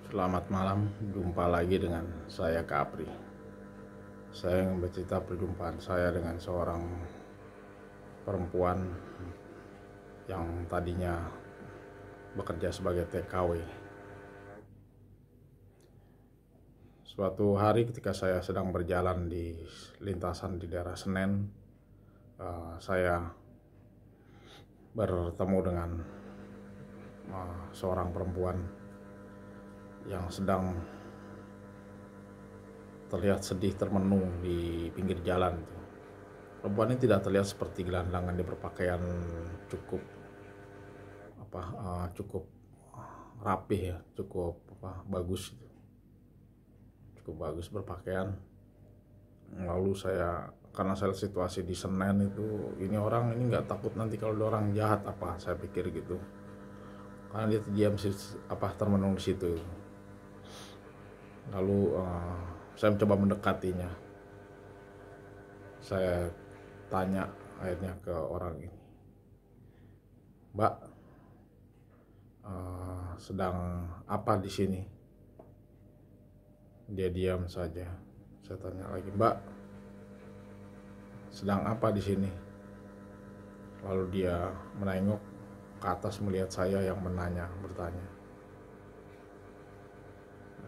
Selamat malam, jumpa lagi dengan saya Kapri. Saya ingin bercerita perjumpaan saya dengan seorang perempuan yang tadinya bekerja sebagai TKW. Suatu hari ketika saya sedang berjalan di lintasan di daerah Senen, saya bertemu dengan seorang perempuan yang sedang terlihat sedih termenung di pinggir jalan. Perempuan ini tidak terlihat seperti gelandangan, dia berpakaian cukup cukup rapih ya, cukup bagus, cukup bagus berpakaian. Lalu karena saya lihat situasi di Senen itu, ini orang ini nggak takut nanti kalau ada orang jahat apa, saya pikir gitu, karena dia diam termenung di situ. Lalu saya mencoba mendekatinya. Saya tanya akhirnya ke orang ini, "Mbak, sedang apa di sini?" Dia diam saja. Saya tanya lagi, "Mbak, sedang apa di sini?" Lalu dia menengok ke atas melihat saya yang bertanya.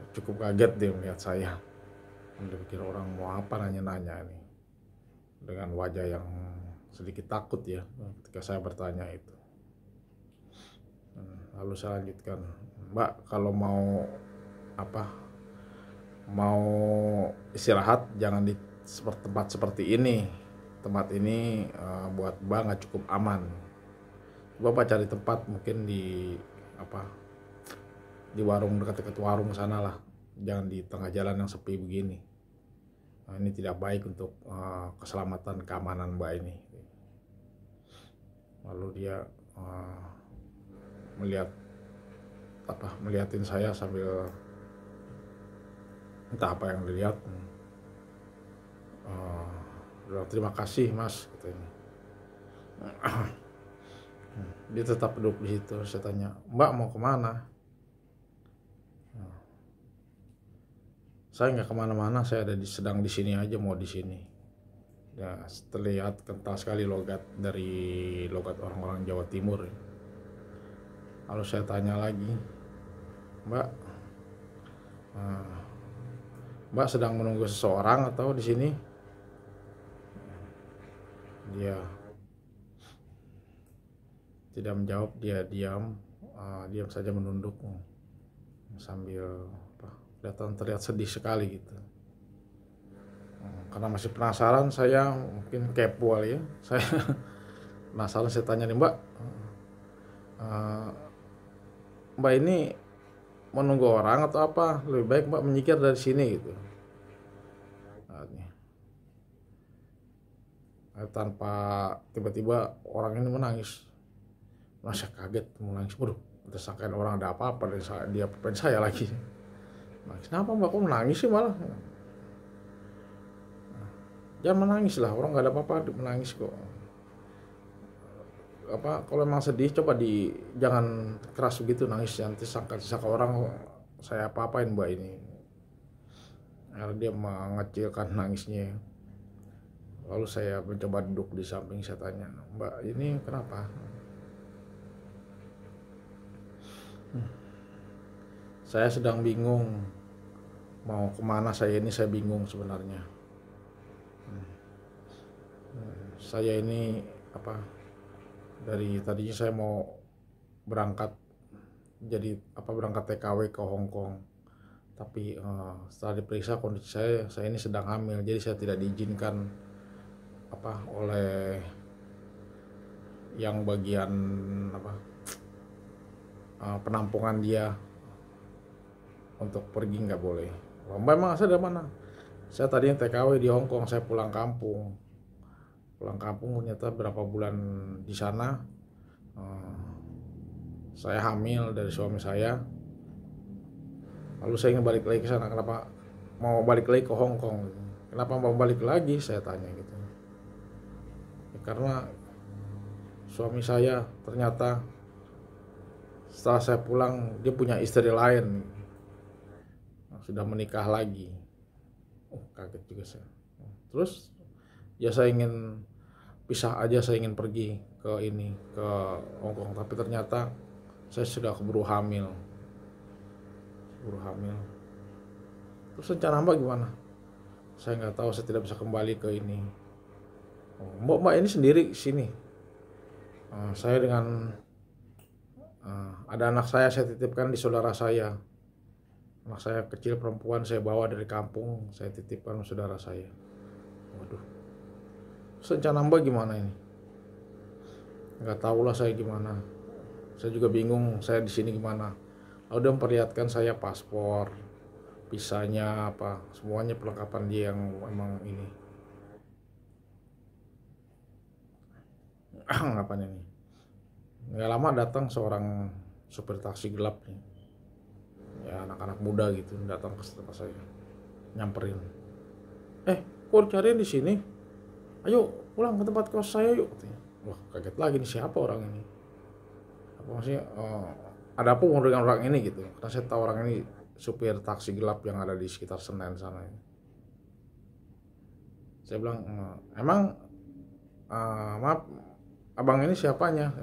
Cukup kaget dia melihat saya. Dia pikir orang mau apa nanya-nanya ini, dengan wajah yang sedikit takut ya ketika saya bertanya itu. Lalu saya lanjutkan, "Mbak, kalau mau mau istirahat jangan di tempat seperti ini. Tempat ini buat Mbak nggak cukup aman. Bapak cari tempat mungkin di warung, dekat-dekat warung sana lah. Jangan di tengah jalan yang sepi begini. Ini tidak baik untuk keselamatan keamanan Mbak ini." Lalu dia melihatin saya sambil entah apa yang dilihat. "Terima kasih Mas," katanya. Dia tetap duduk di situ. Saya tanya, "Mbak mau kemana?" "Saya nggak kemana-mana, saya sedang di sini aja, mau di sini." Ya, terlihat kental sekali logat orang-orang Jawa Timur. Lalu saya tanya lagi, Mbak sedang menunggu seseorang atau di sini?" Dia tidak menjawab, dia diam saja menunduk sambil terlihat sedih sekali gitu. Karena masih penasaran, saya mungkin kepo kali ya, saya penasaran, saya tanya nih, Mbak ini menunggu orang atau apa? Lebih baik Mbak menyingkir dari sini gitu." Tanpa tiba-tiba orang ini menangis. Saya kaget, menangis. Waduh, tersangkain orang ada apa-apa, dia pengen saya lagi. "Kenapa Mbak kok menangis sih malah?" "Jangan menangis lah, orang nggak ada apa-apa menangis kok. Kalau emang sedih coba jangan keras begitu nangis, nanti sangka orang saya apa-apain Mbak ini." Karena dia mengecilkan nangisnya. Lalu saya mencoba duduk di samping, saya tanya, "Mbak ini kenapa?" "Saya sedang bingung mau kemana, saya bingung sebenarnya. Saya ini dari tadinya saya mau berangkat berangkat TKW ke Hong Kong, tapi setelah diperiksa kondisi saya ini sedang hamil, jadi saya tidak diizinkan oleh yang bagian penampungan dia untuk pergi, nggak boleh." "Mbak emang saya dari mana?" "Saya tadinya TKW di Hong Kong, saya pulang kampung ternyata berapa bulan di sana saya hamil dari suami saya. Lalu saya ingin balik lagi ke sana." "Kenapa mau balik lagi ke Hong Kong? Kenapa mau balik lagi?" saya tanya gitu. "Ya, karena suami saya ternyata setelah saya pulang dia punya istri lain." sudah menikah lagi. Kaget juga saya. Terus ya saya ingin pisah aja, saya ingin pergi ke Hongkong, tapi ternyata saya sudah keburu hamil. Terus rencana Mbak gimana? Saya nggak tahu, saya tidak bisa kembali ke ini. Mbak ini sendiri sini. Saya dengan ada anak saya titipkan di saudara saya. Anak saya kecil perempuan saya bawa dari kampung, saya titipkan saudara saya. Waduh. Rencana Mbak gimana ini? Nggak tahu lah saya gimana. Saya juga bingung saya di sini gimana. Lalu dia memperlihatkan saya paspor, visanya apa, semuanya perlengkapan dia yang emang ini. Ngapain ini? Nggak lama datang seorang supir taksi gelap nih. Ya anak-anak muda gitu datang ke tempat saya, nyamperin. Kok cariin di sini? Ayo pulang ke tempat kos saya yuk. Wah, kaget lagi nih, siapa orang ini? Apa maksudnya? Ada apa dengan orang ini gitu? Karena saya tahu orang ini supir taksi gelap yang ada di sekitar Senen sana. Saya bilang, emang maaf, abang ini siapanya?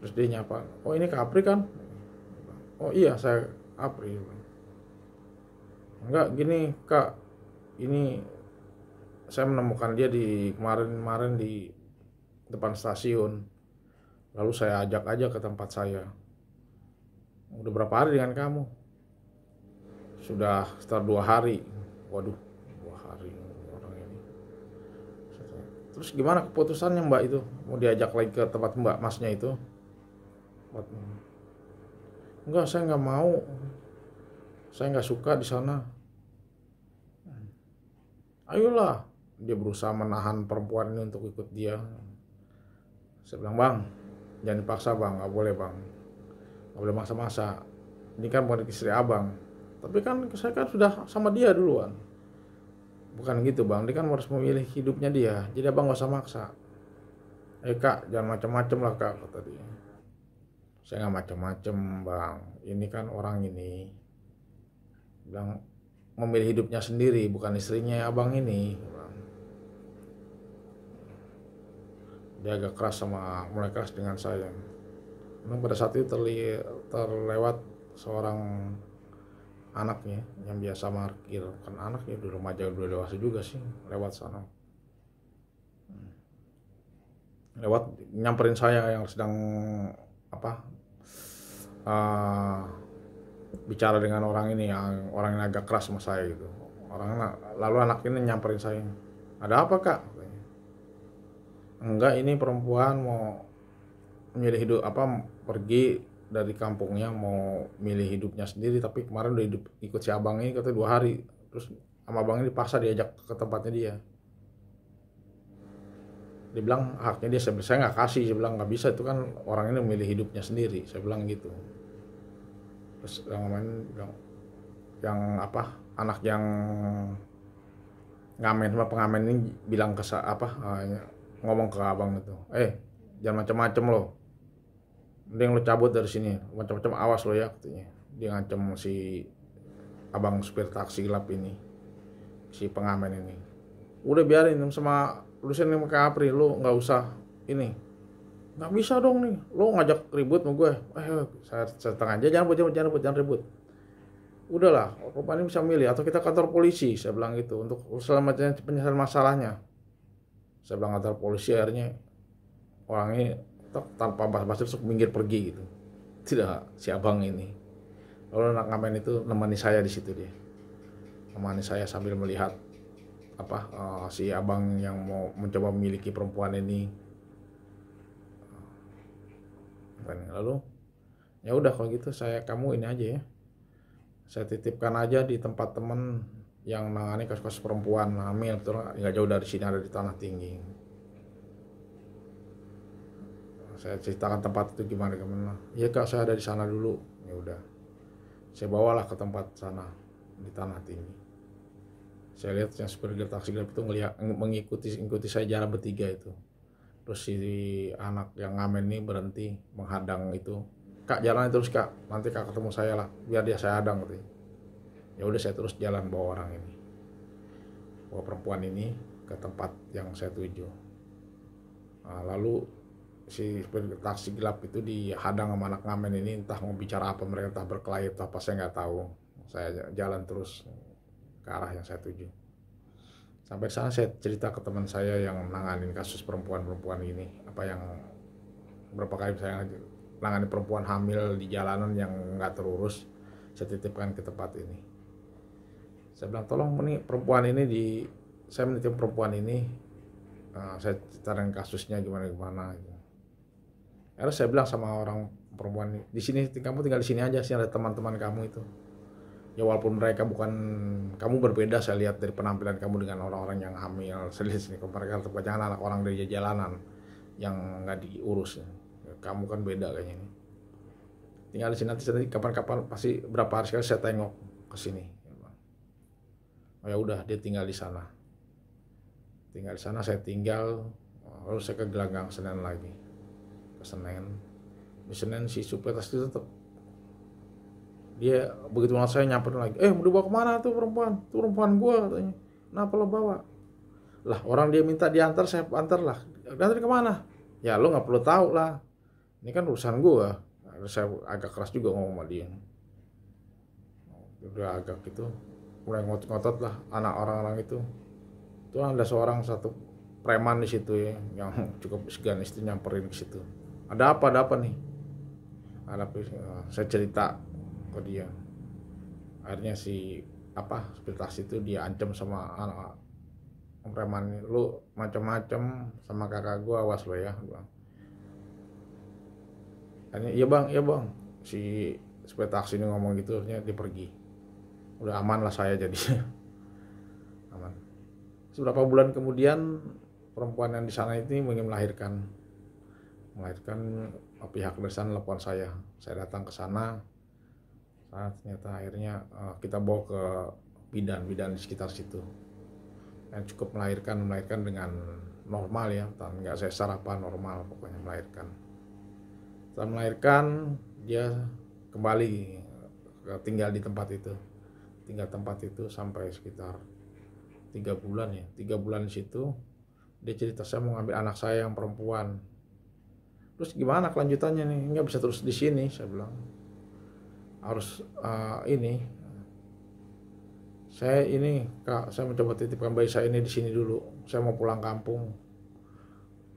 Terus dia nyapa, oh ini Kapri kan? Oh iya, saya Kapri. Enggak, gini Kak, ini saya menemukan dia di kemarin di depan stasiun. Lalu saya ajak aja ke tempat saya. Udah berapa hari dengan kamu? Sudah sekitar 2 hari. Waduh, 2 hari orang ini. Terus gimana keputusannya Mbak itu? Mau diajak lagi ke tempat Mbak Masnya itu? Enggak, saya nggak mau. Saya nggak suka di sana. Ayolah, dia berusaha menahan perempuan ini untuk ikut dia. Saya bilang, bang, jangan dipaksa bang, nggak boleh bang, nggak boleh maksa-maksa. Ini kan bukan istri abang, tapi kan saya kan sudah sama dia duluan. Bukan gitu bang, dia kan harus memilih hidupnya dia. Jadi abang nggak usah maksa. Kak, jangan macam-macam lah kak, kata dia. Saya nggak macam-macam bang, ini kan orang ini bilang memilih hidupnya sendiri, bukan istrinya abang ini. Dia agak keras mulai keras dengan saya. Memang pada saat itu terlewat seorang anaknya yang biasa parkir, kan anaknya udah remaja, udah dewasa juga sih, lewat sana. Lewat nyamperin saya yang sedang bicara dengan orang ini, yang orang yang agak keras sama saya gitu. Lalu anak ini nyamperin saya, ada apa kak? Enggak, ini perempuan mau milih hidup pergi dari kampungnya, mau milih hidupnya sendiri, tapi kemarin udah ikut si abang ini katanya 2 hari, terus sama abang ini dipaksa diajak ke tempatnya dia. Dia bilang haknya dia, saya nggak kasih, saya bilang nggak bisa, itu kan orang ini memilih hidupnya sendiri, saya bilang gitu. Terus anak yang ngamen sama pengamen ini bilang ngomong ke abang itu, jangan macam-macam lo, mending lo cabut dari sini, macam-macam awas lo ya, katanya. Dia ngancam si abang supir taksi gelap ini, si pengamen ini. Udah biarin sama lurusin sama Kapri, lo nggak usah ini. Nggak bisa dong nih, lo ngajak ribut sama gue. Saya setengah aja, jangan ribut. Udahlah, rupanya bisa milih, atau kita kantor polisi, saya bilang gitu, untuk penyelesaian masalahnya. Saya bilang kantor polisi, akhirnya orang ini tanpa basa-basi terus minggir pergi gitu. Tidak, si abang ini. Lalu anak ngamen itu nemani saya di situ dia. Nemani saya sambil melihat si abang yang mau mencoba memiliki perempuan ini. Lalu ya udah kalau gitu kamu ini aja ya, saya titipkan aja di tempat teman yang nangani kasus-kasus perempuan hamil, nggak jauh dari sini, ada di Tanah Tinggi. Saya ceritakan tempat itu gimana. Iya kak, saya ada di sana dulu. Ya udah, saya bawalah ke tempat sana di Tanah Tinggi. Saya lihat yang supir taksi gelap itu mengikuti saya jalan bertiga itu. Terus si anak yang ngamen ini berhenti menghadang itu Kak jalan terus kak, nanti kak ketemu saya lah, biar dia saya hadang gitu. Ya udah saya terus jalan bawa orang ini, bawa perempuan ini ke tempat yang saya tuju. Nah, lalu si taksi gelap itu dihadang sama anak ngamen ini, entah mau bicara apa mereka, entah berkelahi atau apa saya nggak tahu. Saya jalan terus ke arah yang saya tuju. Sampai sana saya cerita ke teman saya yang nanganin kasus perempuan-perempuan ini, apa yang berapa kali saya nangani perempuan hamil di jalanan yang nggak terurus, saya titipkan ke tempat ini. Saya bilang tolong nih perempuan ini saya menitip perempuan ini, saya ceritain kasusnya gimana. Akhirnya saya bilang sama orang perempuan ini, di sini kamu tinggal di sini aja, sih ada teman-teman kamu itu. Ya walaupun mereka bukan, kamu berbeda saya lihat dari penampilan kamu dengan orang-orang yang hamil. Saya lihat sini mereka jangan anak orang dari jalanan yang nggak diurus. Kamu kan beda kayaknya ini. Tinggal di sini nanti kapan-kapan pasti berapa hari sekali saya tengok ke sini. Oh ya udah, dia tinggal di sana. Tinggal di sana saya tinggal, lalu saya ke Gelanggang Senen lagi. Ke Senen. Di Senen si supir taksi tetap. Dia begitu ngeliat saya nyamperin lagi. Mau dibawa kemana tuh perempuan? Tuh perempuan gue katanya. Kenapa lo bawa? Lah orang dia minta diantar, saya antar lah. Diantar kemana? Ya lo nggak perlu tahu lah. Ini kan urusan gue. Saya agak keras juga ngomong sama dia. Udah agak gitu, mulai ngotot-ngotot lah anak orang-orang itu. Itu ada satu preman di situ ya, yang cukup segan istri nyamperin ke situ. Ada apa nih? Saya cerita ke dia. Akhirnya si sepirtas itu dia ancam sama anak preman ini, lu macam-macam sama kakak gua, awas lo ya. Akhirnya iya bang, si supir taksi ini ngomong gitu, akhirnya dia pergi. Udah aman lah saya jadi. Aman. Beberapa bulan kemudian perempuan yang di sana itu ingin melahirkan pihak dari sana telepon saya datang ke sana. Ternyata akhirnya kita bawa ke bidan di sekitar situ, yang cukup melahirkan dengan normal ya, nggak sesar apa, normal pokoknya melahirkan. Setelah melahirkan dia kembali tinggal di tempat itu sampai sekitar 3 bulan ya. 3 bulan di situ dia cerita, saya mau ngambil anak saya yang perempuan. Terus gimana kelanjutannya nih? Nggak bisa terus di sini, saya bilang. Harus Kak, saya mencoba titipkan bayi saya ini di sini dulu. Saya mau pulang kampung.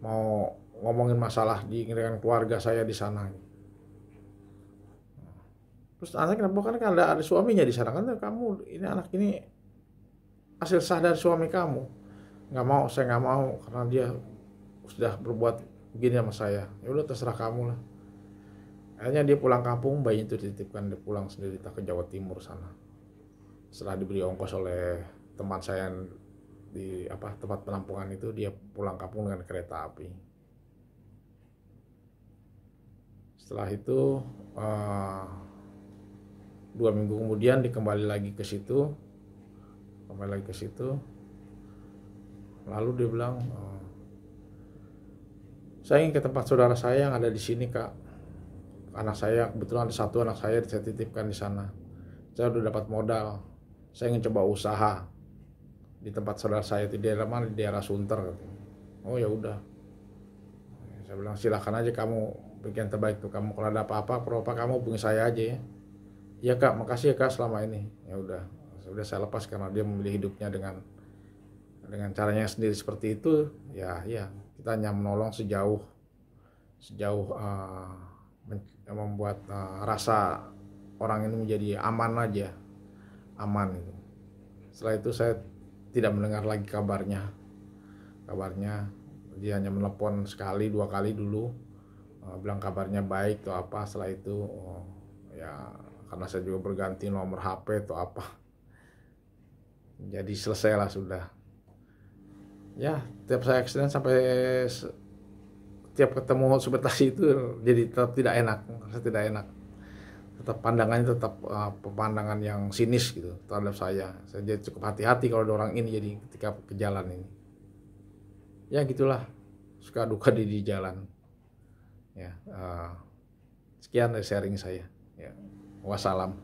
Mau ngomongin masalah dengan keluarga saya di sana. Terus anaknya kenapa? Kan ada suaminya di sana kan, kamu ini anak ini hasil sah dari suami kamu. Saya nggak mau karena dia sudah berbuat begini sama saya. Ya udah terserah kamu lah. Akhirnya dia pulang kampung, bayi itu dititipkan, dia pulang sendiri ke Jawa Timur sana. Setelah diberi ongkos oleh teman saya di tempat penampungan itu, dia pulang kampung dengan kereta api. Setelah itu 2 minggu kemudian dikembali lagi ke situ. Lalu dia bilang, saya ingin ke tempat saudara saya yang ada di sini kak. Anak saya kebetulan ada satu anak saya titipkan di sana. Saya udah dapat modal. Saya ingin coba usaha di tempat saudara saya di daerah mana, di daerah Sunter. Oh ya udah. Saya bilang silakan aja kamu bikin terbaik tuh kamu. Kalau ada apa-apa kamu hubungi saya aja ya. Iya kak, makasih ya kak selama ini. Ya udah, sudah saya lepas karena dia memilih hidupnya dengan caranya sendiri seperti itu. Ya kita hanya menolong sejauh membuat rasa orang ini menjadi aman gitu. Setelah itu saya tidak mendengar lagi kabarnya. Dia hanya menelpon sekali 2 kali dulu, bilang kabarnya baik atau apa. Setelah itu ya karena saya juga berganti nomor HP atau apa, jadi selesai lah sudah. Ya tiap saya accident sampai tiap ketemu supir taksi itu jadi tetap tidak enak. Tetap pandangannya pemandangan yang sinis gitu terhadap saya. Saya jadi cukup hati-hati kalau ada orang ini jadi ketika ke jalan ini. Ya gitulah, suka duka di jalan. Ya Sekian dari sharing saya. Ya. Wassalam.